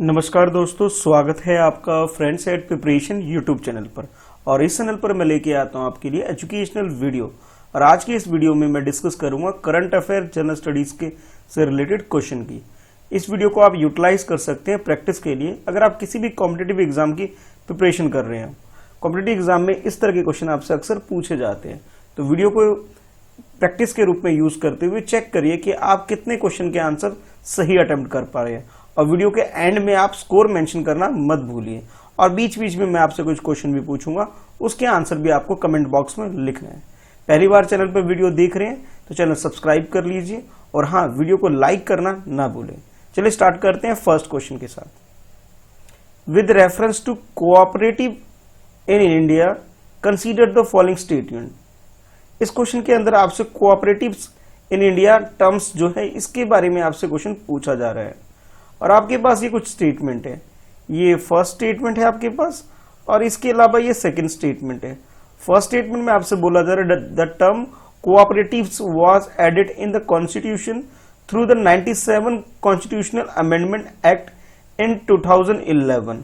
नमस्कार दोस्तों, स्वागत है आपका friends at preparation YouTube channel पर। और इस चैनल पर मैं लेके आता हूं आपके लिए एजुकेशनल वीडियो। और आज की इस वीडियो में मैं डिस्कस करूंगा करंट अफेयर जनरल स्टडीज के से रिलेटेड क्वेश्चन की। इस वीडियो को आप यूटिलाइज कर सकते हैं प्रैक्टिस के लिए अगर आप किसी भी कॉम्पिटिटिव एग्जाम की प्रिपरेशन कर रहे हैं। कॉम्पिटिटिव एग्जाम में इस तरह के क्वेश्चन आपसे अक्सर पूछे जाते हैं, तो वीडियो को प्रैक्टिस के रूप में यूज करते हुए चेक करिए कि आप कितने क्वेश्चन के आंसर सही अटेम्प्ट कर पा रहे हैं। और वीडियो के एंड में आप स्कोर मेंशन करना मत भूलिए। और बीच बीच में मैं आपसे कुछ क्वेश्चन भी पूछूंगा, उसके आंसर भी आपको कमेंट बॉक्स में लिखना है। पहली बार चैनल पर वीडियो देख रहे हैं तो चैनल सब्सक्राइब कर लीजिए और हाँ, वीडियो को लाइक करना ना भूलें। चलिए स्टार्ट करते हैं फर्स्ट क्वेश्चन के साथ। With reference to cooperative in India consider the following statement. इस क्वेश्चन के अंदर आपसे कोऑपरेटिव्स इन इंडिया टर्म्स जो है इसके बारे में आपसे क्वेश्चन पूछा जा रहा है। और आपके पास ये कुछ स्टेटमेंट है, ये फर्स्ट स्टेटमेंट है आपके पास और इसके अलावा ये सेकंड स्टेटमेंट है। फर्स्ट स्टेटमेंट में आपसे बोला जा रहा है the term cooperatives was added in the constitution through the 97 constitutional amendment act in 2011।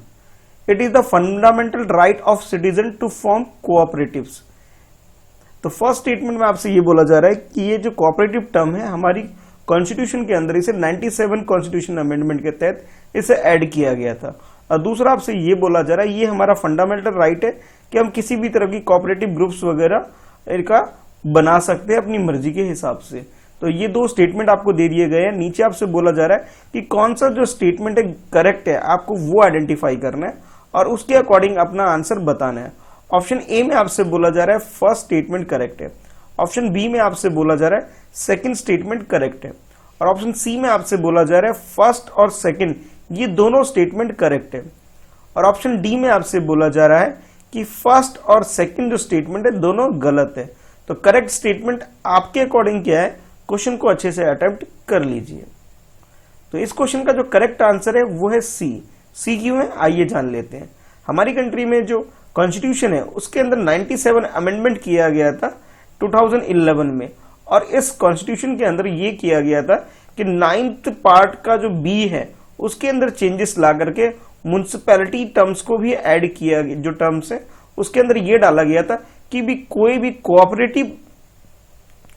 It is the fundamental right of citizen to form cooperatives. तो फर्स्ट स्टेटमेंट में आपसे ये बोला जा रहा है कि ये जो कोऑपरेटिव टर्म है हमारी कॉन्स्टिट्यूशन के अंदर इसे 97 कॉन्स्टिट्यूशन अमेंडमेंट के तहत इसे ऐड किया गया था। और दूसरा आपसे ये बोला जा रहा है ये हमारा फंडामेंटल राइट है कि हम किसी भी तरह की कोऑपरेटिव ग्रुप्स वगैरह इनका बना सकते हैं अपनी मर्जी के हिसाब से। तो ये दो स्टेटमेंट आपको दे दिए गए हैं। नीचे आपसे बोला जा रहा है कि कौन सा जो स्टेटमेंट है करेक्ट है, आपको वो आइडेंटिफाई करना है और उसके अकॉर्डिंग अपना आंसर बताना है। ऑप्शन ए में आपसे बोला जा रहा है फर्स्ट स्टेटमेंट करेक्ट है, ऑप्शन बी में आपसे बोला जा रहा है सेकंड स्टेटमेंट करेक्ट है और ऑप्शन सी में आपसे बोला जा रहा है फर्स्ट और सेकंड ये दोनों स्टेटमेंट करेक्ट है। और ऑप्शन डी में आपसे बोला जा रहा है कि फर्स्ट और सेकंड जो स्टेटमेंट है दोनों गलत है। तो करेक्ट स्टेटमेंट आपके अकॉर्डिंग क्या है, क्वेश्चन को अच्छे से अटेम्प्ट कर लीजिए। तो इस क्वेश्चन का जो करेक्ट आंसर है वो है सी। सी क्यों है आइए जान लेते हैं। हमारी कंट्री में जो कॉन्स्टिट्यूशन है उसके अंदर 97 अमेंडमेंट किया गया था 2011 में। और इस कॉन्स्टिट्यूशन के अंदर ये किया गया था कि 9th पार्ट का जो बी है उसके अंदर चेंजेस ला करके म्युनिसिपैलिटी टर्म्स को भी ऐड किया गया। जो टर्म्स है उसके अंदर ये डाला गया था कि भी कोई भी कोऑपरेटिव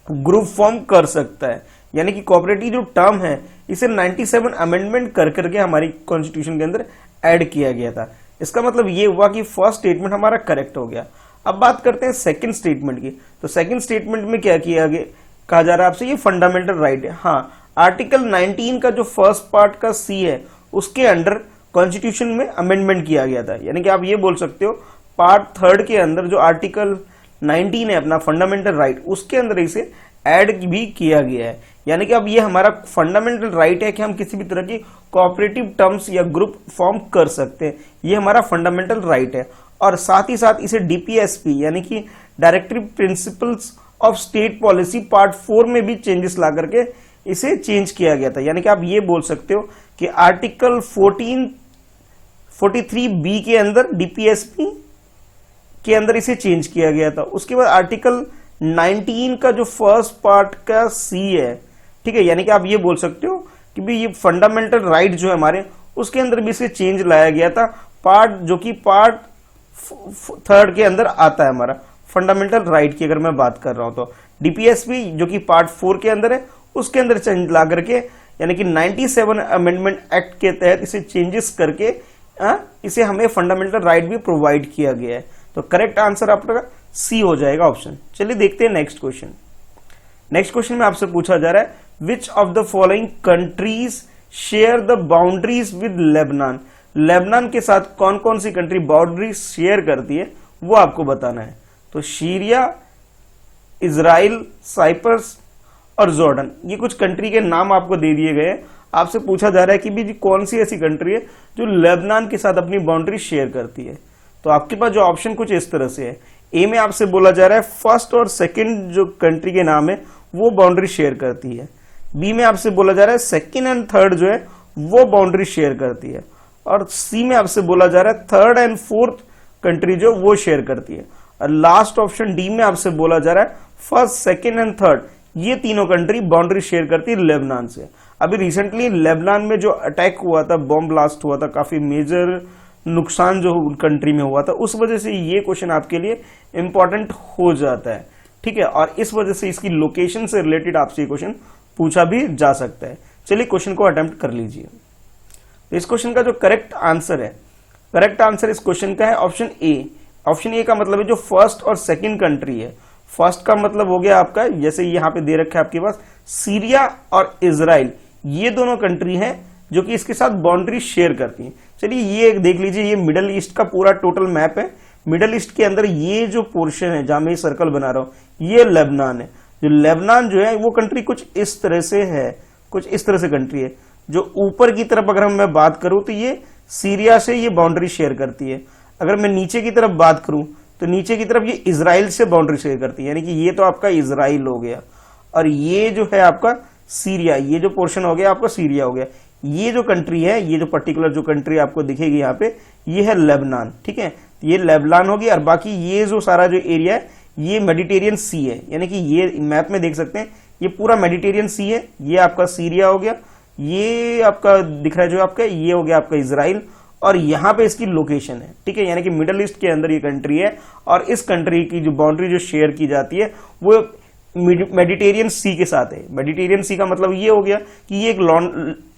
ग्रुप फॉर्म कर सकता है, यानी कि कोऑपरेटिव जो टर्म है इसे 97 अमेंडमेंट कर करके हमारी कॉन्स्टिट्यूशन के अंदर ऐड किया गया था। इसका मतलब ये हुआ कि फर्स्ट स्टेटमेंट हमारा करेक्ट हो गया। अब बात करते हैं सेकंड स्टेटमेंट की। तो सेकंड स्टेटमेंट में क्या किया गया, कहा जा रहा है आपसे ये फंडामेंटल राइट है। हाँ, आर्टिकल 19 का जो फर्स्ट पार्ट का सी है उसके अंडर कॉन्स्टिट्यूशन में अमेंडमेंट किया गया था। यानी कि आप ये बोल सकते हो पार्ट थर्ड के अंदर जो आर्टिकल 19 है अपना फंडामेंटल राइट उसके अंदर इसे ऐड भी किया गया है। यानी कि अब ये हमारा फंडामेंटल राइट है कि हम किसी भी तरह की कोऑपरेटिव टर्म्स या ग्रुप फॉर्म कर सकते हैं, ये हमारा फंडामेंटल राइट है। और साथ ही साथ इसे डीपीएसपी यानी कि directive principles of state policy part 4 में भी चेंजेस ला करके इसे चेंज किया गया था। यानी कि आप ये बोल सकते हो कि आर्टिकल 43B के अंदर डीपीएसपी के अंदर इसे चेंज किया गया था। उसके बाद आर्टिकल 19 का जो फर्स्ट पार्ट का सी है, ठीक है, यानी कि आप ये बोल सकते हो कि भी ये फंडामेंटल राइट जो है हमारे उसके अंदर भी इसे चेंज लाया गया था। पार्ट जो कि पार्ट थर्ड के अंदर आता है हमारा फंडामेंटल राइट की अगर मैं बात कर रहा हूं तो डीपीएसपी जो कि पार्ट 4 के अंदर है उसके अंदर चेंज ला करके यानी कि 97 अमेंडमेंट एक्ट के तहत इसे चेंजेस करके इसे हमें फंडामेंटल राइट भी प्रोवाइड किया गया है। तो करेक्ट आंसर आपका सी हो जाएगा ऑप्शन। चलिए देखते हैं नेक्स्ट क्वेश्चन। नेक्स्ट क्वेश्चन में आपसे पूछा जा रहा है which of the following countries share the boundaries with Lebanon. Lebanon के साथ कौन कौन सी कंट्री बाउंड्री शेयर करती है वो आपको बताना है। तो सीरिया, इजराइल, साइप्रस और जॉर्डन, ये कुछ कंट्री के नाम आपको दे दिए गए हैं। आपसे पूछा जा रहा है कि भी कौन सी ऐसी कंट्री है जो लेबनान के साथ अपनी बाउंड्री शेयर करती है। तो आपके पास जो ऑप्शन कुछ इस तरह से है। ए में आपसे बोला जा रहा है फर्स्ट और सेकंड जो कंट्री के नाम है वो बाउंड्री शेयर करती है। बी में आपसे बोला जा रहा है सेकंड एंड थर्ड जो है वो बाउंड्री शेयर करती है। और सी में आपसे बोला जा रहा है थर्ड एंड फोर्थ कंट्री जो वो शेयर करती है। और लास्ट ऑप्शन डी में आपसे बोला जा रहा है फर्स्ट, सेकंड एंड थर्ड ये तीनों कंट्री बाउंड्री शेयर करती है लेबनान से। अभी रिसेंटली लेबनान में जो अटैक हुआ था, बॉम्ब ब्लास्ट हुआ था, काफी मेजर नुकसान जो कंट्री में हुआ था, उस वजह से ये क्वेश्चन आपके लिए इंपॉर्टेंट हो जाता है, ठीक है। और इस वजह से इसकी लोकेशन से रिलेटेड आपसे ये क्वेश्चन पूछा भी जा सकता है। चलिए क्वेश्चन को अटेम्प्ट कर लीजिए। इस क्वेश्चन का जो करेक्ट आंसर है, करेक्ट आंसर इस क्वेश्चन का है ऑप्शन ए। ऑप्शन ए का मतलब है जो फर्स्ट और सेकंड कंट्री है। फर्स्ट का मतलब हो गया आपका, जैसे यहाँ पे दे रखा है आपके पास, सीरिया और इजराइल, ये दोनों कंट्री हैं जो कि इसके साथ बाउंड्री शेयर करती हैं। चलिए ये देख लीजिए, ये मिडल ईस्ट का पूरा टोटल मैप है। मिडल ईस्ट के अंदर ये जो पोर्शन है जहां मैं सर्कल बना रहा हूं, ये लेबनान है। जो लेबनान जो है वो कंट्री कुछ इस तरह से है, कुछ इस तरह से कंट्री है। जो ऊपर की तरफ अगर मैं बात करूं तो ये सीरिया से ये बाउंड्री शेयर करती है। अगर मैं नीचे की तरफ बात करूं तो नीचे की तरफ ये इजराइल से बाउंड्री शेयर करती है, यानी कि ये तो आपका इजराइल हो गया, और ये जो है आपका सीरिया, ये जो पोर्शन हो गया आपका सीरिया हो गया। ये जो कंट्री है, ये जो पर्टिकुलर जो कंट्री आपको दिखेगी यहाँ पे, ये है लेबनान, ठीक है। ये लेबनान होगी, और बाकी ये जो सारा जो एरिया है ये मेडिटेरियन सी है, यानी कि ये मैप में देख सकते हैं ये पूरा मेडिटेरियन सी है। ये आपका सीरिया हो गया, ये आपका दिख रहा है जो आपका, ये हो गया आपका इजराइल, और यहाँ पे इसकी लोकेशन है, ठीक है। यानी कि मिडल ईस्ट के अंदर ये कंट्री है, और इस कंट्री की जो बाउंड्री जो शेयर की जाती है वो मेडिटेरियन सी के साथ है। मेडिटेरियन सी का मतलब ये हो गया कि ये एक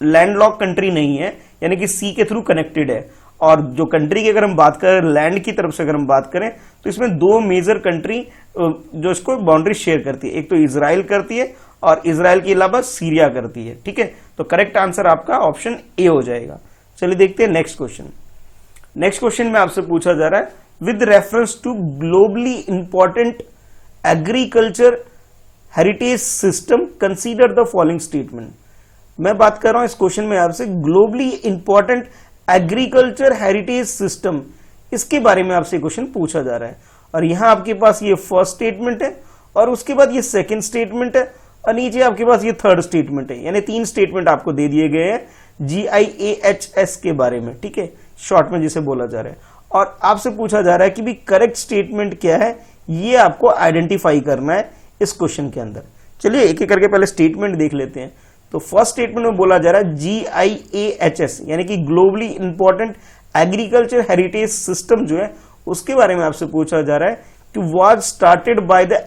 लैंडलॉक कंट्री नहीं है, यानी कि सी के थ्रू कनेक्टेड है। और जो कंट्री की अगर हम बात करें, लैंड की तरफ से अगर हम बात करें, तो इसमें दो मेजर कंट्री जो इसको बाउंड्री शेयर करती है, एक तो इजराइल करती है और इजराइल के अलावा सीरिया करती है, ठीक है। तो करेक्ट आंसर आपका ऑप्शन ए हो जाएगा। चलिए देखते हैं नेक्स्ट क्वेश्चन। नेक्स्ट क्वेश्चन में आपसे पूछा जा रहा है, with reference to globally important agriculture heritage system consider the following statement. मैं बात कर रहा हूं इस क्वेश्चन में आपसे globally important agriculture heritage system, इसके बारे में आपसे क्वेश्चन पूछा जा रहा है। और यहां आपके पास ये फर्स्ट स्टेटमेंट है, और उसके बाद ये सेकंड स्टेटमेंट है, और नीचे आपके पास ये थर्ड स्टेटमेंट है। यानी तीन स्टेटमेंट आपको दे दिए गए हैं GIAHS के बारे में, ठीक है, शॉर्ट में जिसे बोला जा रहा है। और आपसे पूछा जा रहा है कि भी करेक्ट स्टेटमेंट क्या है, ये आपको आइडेंटिफाई करना है इस क्वेश्चन के अंदर। चलिए एक एक करके पहले स्टेटमेंट देख लेते हैं। तो फर्स्ट स्टेटमेंट में बोला जा रहा है GIAHS, यानी कि globally important agriculture heritage system जो है उसके बारे में आपसे पूछा जा रहा है कि was started by the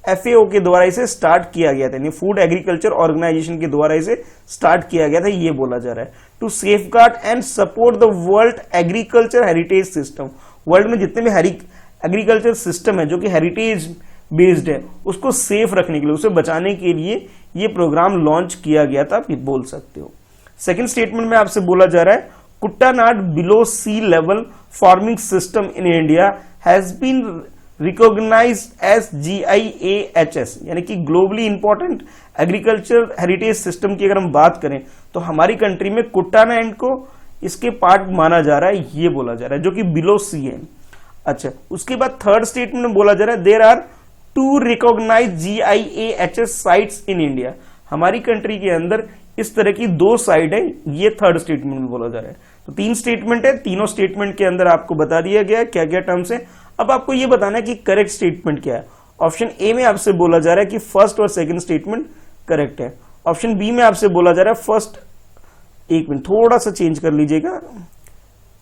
FAO के द्वारा इसे स्टार्ट किया गया था, यानी फूड एग्रीकल्चर ऑर्गेनाइजेशन के द्वारा इसे स्टार्ट किया गया था, ये बोला जा रहा है। To safeguard and support the world agriculture heritage system, world में जितने भी एग्रीकल्चर सिस्टम है जो कि हेरिटेज बेस्ड है, उसको सेफ रखने के लिए, उसे बचाने के लिए ये प्रोग्राम लॉन्च किया गया था, आप ये बोल सकते हो। सेकंड स्टेटमेंट में आपसे बोला जा रहा है, Kuttanad below sea level farming system in India has been recognized as GIAHS, यानी कि globally important agriculture heritage system की अगर हम बात करें तो हमारी कंट्री में कुट्टानाड को इसके पार्ट माना जा रहा है, ये बोला जा रहा है, जो कि बिलो सी है। अच्छा, उसके बाद थर्ड स्टेटमेंट में बोला जा रहा है, there are 2 recognized GIAHS sites in India, हमारी कंट्री के अंदर इस तरह की 2 साइट है, ये थर्ड स्टेटमेंट में बोला जा रहा है। तो 3 स्टेटमेंट है, तीनों स्टेटमेंट के अंदर आपको बता दिया गया है क्या क्या टर्म्स है। अब आपको ये बताना है कि करेक्ट स्टेटमेंट क्या है। ऑप्शन ए में आपसे बोला जा रहा है कि फर्स्ट और सेकंड स्टेटमेंट करेक्ट है। ऑप्शन बी में आपसे बोला जा रहा है फर्स्ट, एक मिनट थोड़ा सा चेंज कर लीजिएगा,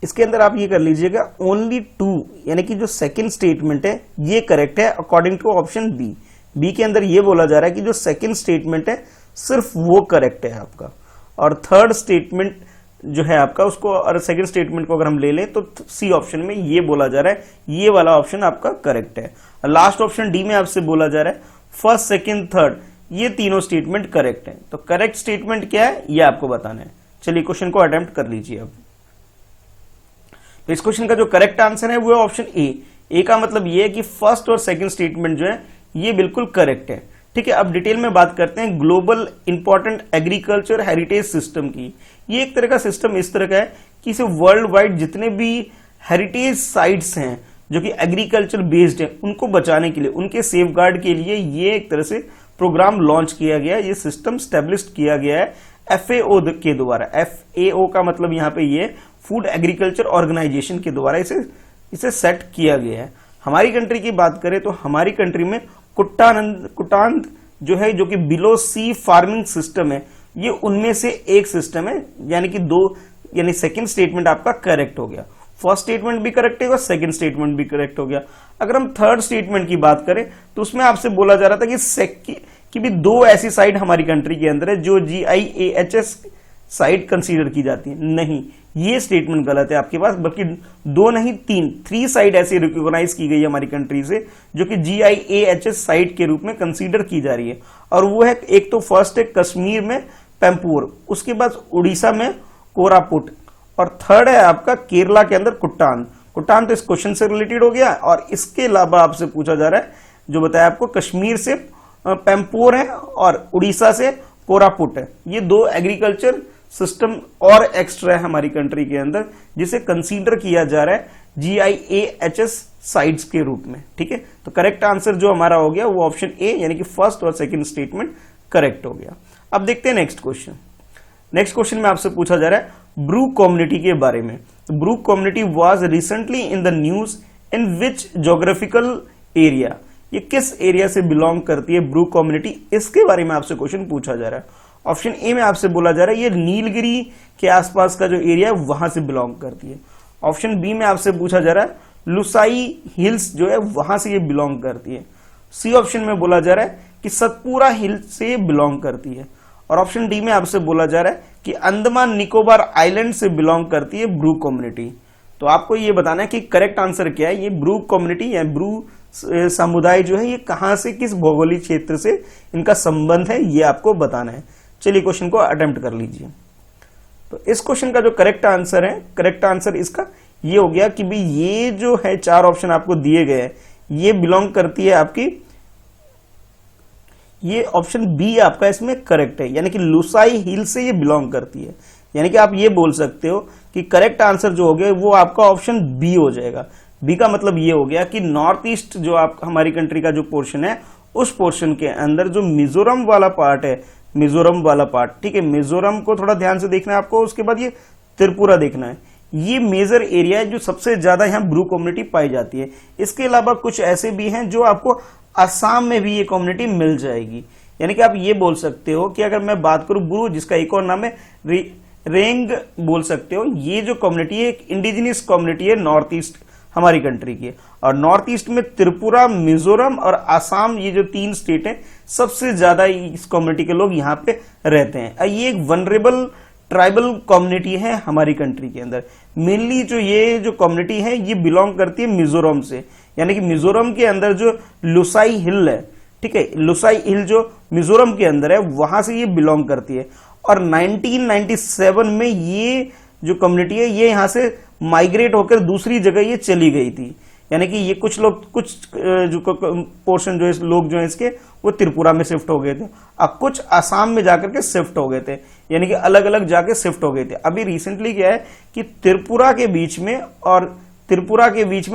इसके अंदर आप ये कर लीजिएगा ओनली 2, यानी कि जो सेकंड स्टेटमेंट है ये करेक्ट है according to option B. B के अंदर ये बोला जा रहा है कि जो सेकंड स्टेटमेंट है सिर्फ वो करेक्ट है आपका, और थर्ड स्टेटमेंट जो है आपका उसको, और सेकंड स्टेटमेंट को अगर हम ले लें तो सी ऑप्शन में ये बोला जा रहा है ये वाला ऑप्शन आपका करेक्ट है। लास्ट ऑप्शन डी में आपसे बोला जा रहा है फर्स्ट सेकंड थर्ड, ये तीनों स्टेटमेंट करेक्ट है। तो करेक्ट स्टेटमेंट क्या है ये आपको बताना है। चलिए क्वेश्चन को अटेम्प्ट कर लीजिए। अब तो इस क्वेश्चन का जो करेक्ट आंसर है वो है ऑप्शन ए का मतलब ये है कि फर्स्ट और सेकंड स्टेटमेंट जो है ये बिल्कुल करेक्ट है, ठीक है। अब डिटेल में बात करते हैं global important agriculture heritage system की। ये एक तरह का सिस्टम इस तरह का है कि इसे वर्ल्ड वाइड जितने भी हेरिटेज साइट्स हैं जो कि एग्रीकल्चर बेस्ड है उनको बचाने के लिए, उनके सेफगार्ड के लिए ये एक तरह से प्रोग्राम लॉन्च किया गया है, ये सिस्टम स्टैब्लिश किया गया है FAO के द्वारा। FAO का मतलब यहाँ पे ये फूड एग्रीकल्चर ऑर्गेनाइजेशन के द्वारा इसे सेट किया गया है। हमारी कंट्री की बात करें तो हमारी कंट्री में कुट्टान जो है, जो कि बिलो सी फार्मिंग सिस्टम है, ये उनमें से एक सिस्टम है, यानी कि दो, यानी सेकंड स्टेटमेंट आपका करेक्ट हो गया। फर्स्ट स्टेटमेंट भी करेक्ट होगा, सेकंड स्टेटमेंट भी करेक्ट हो गया। अगर हम थर्ड स्टेटमेंट की बात करें तो उसमें आपसे बोला जा रहा था कि भी दो ऐसी साइट हमारी कंट्री के अंदर है जो GIAHS साइट कंसीडर की जाती है। नहीं, ये स्टेटमेंट गलत है आपके पास, बल्कि दो नहीं थ्री साइट ऐसी रिकॉग्नाइज की गई है हमारी कंट्री से जो कि GIAHS साइट के रूप में कंसीडर की जा रही है। और वो है, एक तो फर्स्ट है कश्मीर में पैम्पूर, उसके बाद उड़ीसा में कोरापुट, और थर्ड है आपका केरला के अंदर कुट्टान। कुट्टान तो इस क्वेश्चन से रिलेटेड हो गया। और इसके अलावा आपसे पूछा जा रहा है, जो बताया आपको, कश्मीर से पैम्पूर है और उड़ीसा से कोरापुट है। ये दो एग्रीकल्चर सिस्टम और एक्स्ट्रा है हमारी कंट्री के अंदर, जिसे कंसीडर किया जा रहा है GIAHS साइट्स के रूप में। ठीक है, तो करेक्ट आंसर जो हमारा हो गया वो ऑप्शन ए, यानी कि फर्स्ट और सेकंड स्टेटमेंट करेक्ट हो गया। अब देखते हैं नेक्स्ट क्वेश्चन। नेक्स्ट क्वेश्चन में आपसे पूछा जा रहा है ब्रू कम्युनिटी के बारे में। Bru community was recently in the news in which geographical area. ये किस एरिया से बिलोंग करती है ब्रू कम्युनिटी, इसके बारे में आपसे क्वेश्चन पूछा जा रहा है। ऑप्शन ए में आपसे बोला जा रहा है ये नीलगिरी के आसपास का जो एरिया है वहां से बिलोंग करती है। ऑप्शन बी में आपसे पूछा जा रहा है लुसाई हिल्स जो है वहां से ये बिलोंग करती है। सी ऑप्शन में बोला जा रहा है कि सतपुरा हिल्स से बिलोंग करती है। और ऑप्शन डी में आपसे बोला जा रहा है कि अंडमान निकोबार आइलैंड से बिलोंग करती है ब्रू कम्युनिटी। तो आपको ये बताना है कि करेक्ट आंसर क्या है। ये ब्रू कम्युनिटी या ब्रू समुदाय जो है ये कहां से, किस भौगोलिक क्षेत्र से इनका संबंध है, ये आपको बताना है। चलिए क्वेश्चन को अटेम्प्ट कर लीजिए। तो इस क्वेश्चन का जो करेक्ट आंसर है, करेक्ट आंसर इसका ये हो गया कि भाई ये जो है चार ऑप्शन आपको दिए गए हैं ये बिलोंग करती है आपकी, ये ऑप्शन बी आपका इसमें करेक्ट है, यानी कि लुसाई हिल से ये बिलोंग करती है। यानी कि आप ये बोल सकते हो कि करेक्ट आंसर जो हो गया वो आपका ऑप्शन बी हो जाएगा। बी का मतलब ये हो गया कि नॉर्थ ईस्ट जो आप हमारी कंट्री का जो पोर्शन है उस पोर्शन के अंदर जो मिजोरम वाला पार्ट है, मिजोरम वाला पार्ट, ठीक है, मिजोरम को थोड़ा ध्यान से देखना है आपको। उसके बाद ये त्रिपुरा देखना है। ये मेजर एरिया है जो सबसे ज्यादा यहाँ ब्रू कम्युनिटी पाई जाती है। इसके अलावा कुछ ऐसे भी हैं जो आपको असम में भी ये कम्युनिटी मिल जाएगी। यानी कि आप ये बोल सकते हो कि अगर मैं बात करूं ब्रू, जिसका एक और नाम है रेंग बोल सकते हो, ये जो कम्युनिटी है एक इंडिजिनियस कम्युनिटी है नॉर्थ ईस्ट हमारी कंट्री की। और नॉर्थ ईस्ट में त्रिपुरा, मिजोरम और असम, ये जो तीन स्टेट हैं सबसे ज्यादा इस कम्युनिटी के लोग यहाँ पे रहते हैं। ये एक वनरेबल ट्राइबल कम्युनिटी है हमारी कंट्री के अंदर। मेनली जो ये जो कम्युनिटी है ये बिलोंग करती है मिजोरम से, यानी कि मिजोरम के अंदर जो लुसाई हिल है, ठीक है, लुसाई हिल जो मिजोरम के अंदर है वहां से ये बिलोंग करती है। और 1997 में ये जो कम्युनिटी है ये यहाँ से माइग्रेट होकर दूसरी जगह ये चली गई थी। यानी कि ये कुछ लोग, कुछ जो पोर्शन जो है लोग जो है इसके वो त्रिपुरा में शिफ्ट हो गए थे, अब कुछ आसाम में जाकर के शिफ्ट हो गए थे, यानी कि अलग अलग जाके शिफ्ट हो गए थे। अभी रिसेंटली क्या है कि त्रिपुरा के बीच में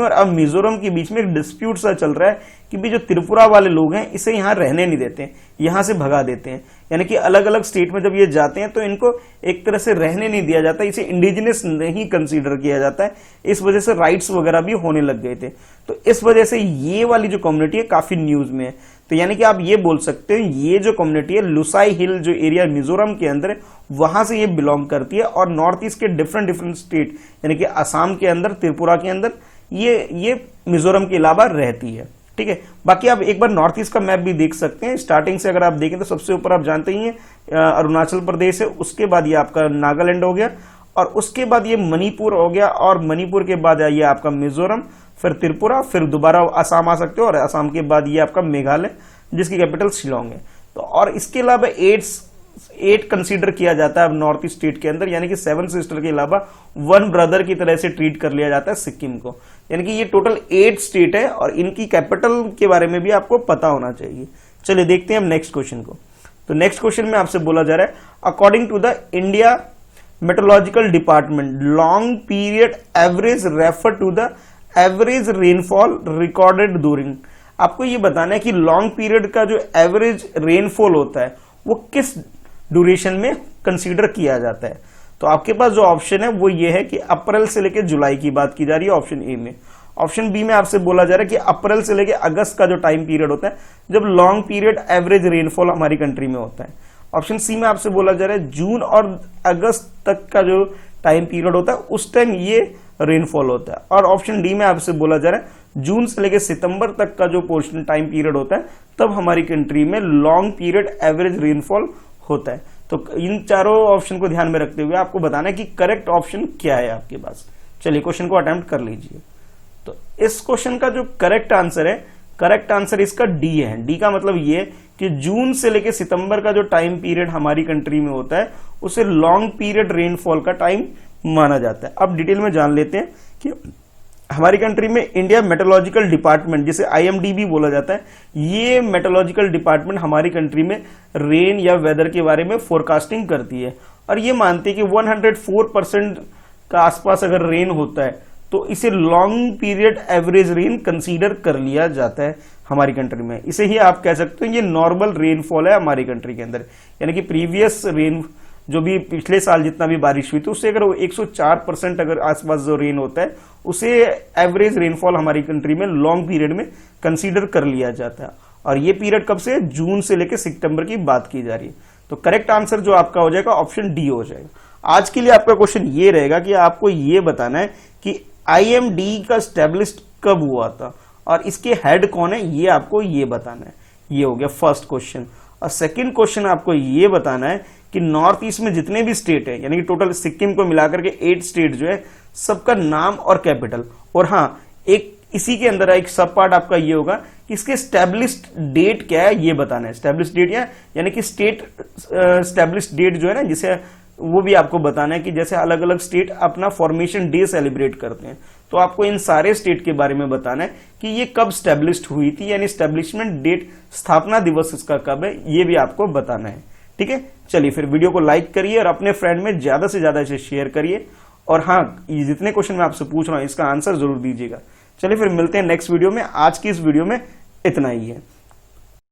और अब मिजोरम के बीच में एक डिस्प्यूट सा चल रहा है कि भी जो त्रिपुरा वाले लोग हैं इसे यहाँ रहने नहीं देते, यहाँ से भगा देते हैं। यानी कि अलग अलग स्टेट में जब ये जाते हैं तो इनको एक तरह से रहने नहीं दिया जाता, इसे इंडिजिनस नहीं कंसीडर किया जाता है। इस वजह से राइट्स वगैरह भी होने लग गए थे। तो इस वजह से ये वाली जो कम्युनिटी है काफी न्यूज में है। तो यानी कि आप ये बोल सकते हो ये जो कम्युनिटी है लुसाई हिल जो एरिया मिजोरम के अंदर है वहां से ये बिलोंग करती है। और नॉर्थ ईस्ट के डिफरेंट स्टेट यानी कि असम के अंदर, त्रिपुरा के अंदर ये मिजोरम के अलावा रहती है। ठीक है, बाकी आप एक बार नॉर्थ ईस्ट का मैप भी देख सकते हैं। स्टार्टिंग से अगर आप देखें तो सबसे ऊपर आप जानते ही हैं अरुणाचल प्रदेश है, उसके बाद ये आपका नागालैंड हो गया और उसके बाद ये मणिपुर हो गया और मणिपुर के बाद ये आपका मिजोरम, फिर त्रिपुरा, फिर दोबारा असम आ सकते हो और असम के बाद ये आपका मेघालय जिसकी कैपिटल शिलोंग है। तो और इसके अलावा 8 कंसीडर किया जाता है अब नॉर्थ ईस्ट स्टेट के अंदर, यानी कि 7 सिस्टर के अलावा 1 ब्रदर की तरह से ट्रीट कर लिया जाता है सिक्किम को। यानी कि ये टोटल 8 स्टेट है और इनकी कैपिटल के बारे में भी आपको पता होना चाहिए। चलिए देखते हैं हम नेक्स्ट क्वेश्चन को। तो नेक्स्ट क्वेश्चन में आपसे बोला जा रहा है according to the India meteorological department long period average refer to the average rainfall recorded during. आपको ये बताना है कि लॉन्ग पीरियड का जो एवरेज रेनफॉल होता है वो किस ड्यूरेशन में कंसीडर किया जाता है। तो आपके पास जो ऑप्शन है वो ये है कि अप्रैल से लेकर जुलाई की बात की जा रही है ऑप्शन ए में। ऑप्शन बी में आपसे बोला जा रहा है कि अप्रैल से लेकर अगस्त का जो टाइम पीरियड होता है जब लॉन्ग पीरियड एवरेज रेनफॉल हमारी कंट्री में होता है। ऑप्शन सी में आपसे बोला जा रहा है जून और अगस्त तक का जो टाइम पीरियड होता है उस टाइम ये रेनफॉल होता है। और ऑप्शन डी में आपसे बोला जा रहा है जून से लेकर सितंबर तक का जो पोर्शन टाइम पीरियड होता है तब हमारी कंट्री में लॉन्ग पीरियड एवरेज रेनफॉल होता है। तो इन चारों ऑप्शन को ध्यान में रखते हुए आपको बताना है कि करेक्ट ऑप्शन क्या है आपके पास। चलिए क्वेश्चन को अटेम्प्ट कर लीजिए। तो इस क्वेश्चन का जो करेक्ट आंसर है, करेक्ट आंसर इसका डी है। डी का मतलब ये कि जून से लेकर सितंबर का जो टाइम पीरियड हमारी कंट्री में होता है उसे लॉन्ग पीरियड रेनफॉल का टाइम माना जाता है। अब डिटेल में जान लेते हैं कि हमारी कंट्री में इंडिया मेट्रोलॉजिकल डिपार्टमेंट, जिसे IMD बोला जाता है, ये मेट्रोलॉजिकल डिपार्टमेंट हमारी कंट्री में रेन या वेदर के बारे में फोरकास्टिंग करती है और ये मानती है कि 104% का आसपास अगर रेन होता है तो इसे long period average rain consider कर लिया जाता है हमारी कंट्री में। इसे ही आप कह सकते हो ये नॉर्मल रेनफॉल है हमारी कंट्री के अंदर, यानी कि प्रीवियस रेन जो भी पिछले साल जितना भी बारिश हुई थी उससे अगर 104% अगर आसपास जो रेन होता है उसे एवरेज रेनफॉल हमारी कंट्री में लॉन्ग पीरियड में कंसीडर कर लिया जाता है। और ये पीरियड कब से, जून से लेकर सितंबर की बात की जा रही है। तो करेक्ट आंसर जो आपका हो जाएगा ऑप्शन डी हो जाएगा। आज के लिए आपका क्वेश्चन ये रहेगा कि आपको ये बताना है कि IMD का स्टैब्लिश्ड कब हुआ था और इसके हेड कौन है, ये आपको ये बताना है। ये हो गया फर्स्ट क्वेश्चन। और सेकंड क्वेश्चन आपको ये बताना है कि नॉर्थ ईस्ट में जितने भी स्टेट है, यानी कि टोटल सिक्किम को मिलाकर के 8 स्टेट जो है, सबका नाम और कैपिटल। और हाँ, एक इसी के अंदर एक सब पार्ट आपका ये होगा कि इसके स्टैब्लिश्ड डेट क्या है ये बताना है। स्टैब्लिश्ड डेट यानी कि स्टेट स्टैब्लिश्ड डेट जो है ना, जिसे वो भी आपको बताना है कि जैसे अलग अलग स्टेट अपना फॉर्मेशन डे सेलिब्रेट करते हैं, तो आपको इन सारे स्टेट के बारे में बताना है कि ये कब स्टैब्लिश्ड हुई थी, यानी स्टैब्लिशमेंट डेट, स्थापना दिवस इसका कब है, ये भी आपको बताना है। ठीक है, चलिए फिर वीडियो को लाइक करिए और अपने फ्रेंड में ज्यादा से ज्यादा इसे शेयर करिए। और हाँ, ये जितने क्वेश्चन मैं आपसे पूछ रहा हूं इसका आंसर जरूर दीजिएगा। चलिए फिर मिलते हैं नेक्स्ट वीडियो में। आज की इस वीडियो में इतना ही है।